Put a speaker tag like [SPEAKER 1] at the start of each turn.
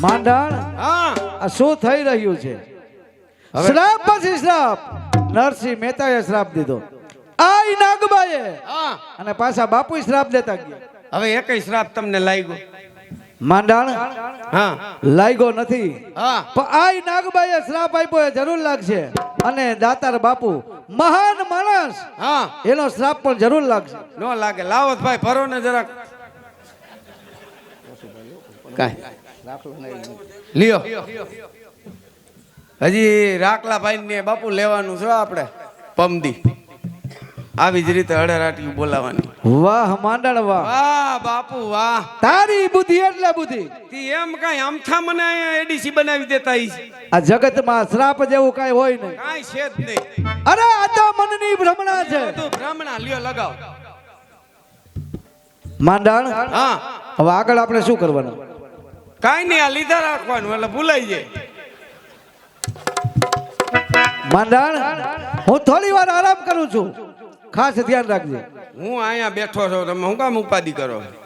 [SPEAKER 1] માંડણ
[SPEAKER 2] હા
[SPEAKER 1] આ શું થઈ રહ્યું છે? શ્રાપ પછી શ્રાપ. નરસિંહ મહેતાએ શ્રાપ દીધો, આઈ નાગબાએ,
[SPEAKER 2] હા
[SPEAKER 1] અને પાછા બાપુ શ્રાપ દેતા ગયા.
[SPEAKER 2] હવે એકય શ્રાપ તમને લાગ્યો?
[SPEAKER 1] માંડણ
[SPEAKER 2] હા
[SPEAKER 1] લાગ્યો નથી,
[SPEAKER 2] હા
[SPEAKER 1] પણ આઈ નાગબાએ શ્રાપ આપ્યો એ જરૂર લાગશે. અને દાતાર બાપુ મહાન માણસ,
[SPEAKER 2] હા
[SPEAKER 1] એનો શ્રાપ પણ જરૂર લાગશે.
[SPEAKER 2] નો લાગે. લાવો ભાઈ ભરો ને જરાક કાંઈ લ્યો. હજી રાખલા ભાઈ ને બાપુ લેવાનું છે આપણે પમદી. આવી જ રીતે અડેરાટી બોલાવાની.
[SPEAKER 1] વાહ માંડણ વાહ,
[SPEAKER 2] વાહ બાપુ વાહ.
[SPEAKER 1] તારી બુદ્ધિ એટલે બુદ્ધિ.
[SPEAKER 2] તી એમ કાંઈ અમથા મને અહીંયા એડીસી બનાવી દેતા ઈ
[SPEAKER 1] આ જગતમાં શ્રાપ જેવું કાંઈ હોય નહીં.
[SPEAKER 2] કાંઈ છે જ નહીં.
[SPEAKER 1] અરે આ તો મનની ભ્રમણા છે.
[SPEAKER 2] બધું બ્રાહ્મણા લ્યો લગાવ.
[SPEAKER 1] માંડણ
[SPEAKER 2] હા
[SPEAKER 1] હવે આગળ આપણે શું કરવાનું?
[SPEAKER 2] કાંઈ નહીં, આ લીધા રાખવાનું એટલે ભૂલાઈ જાય.
[SPEAKER 1] માંડણ હું થોડી વાર આરામ કરું છું, ખાસ ધ્યાન રાખજે.
[SPEAKER 2] હું અહીંયા બેઠો છું, તમે હું કામ ઉપાધિ કરો?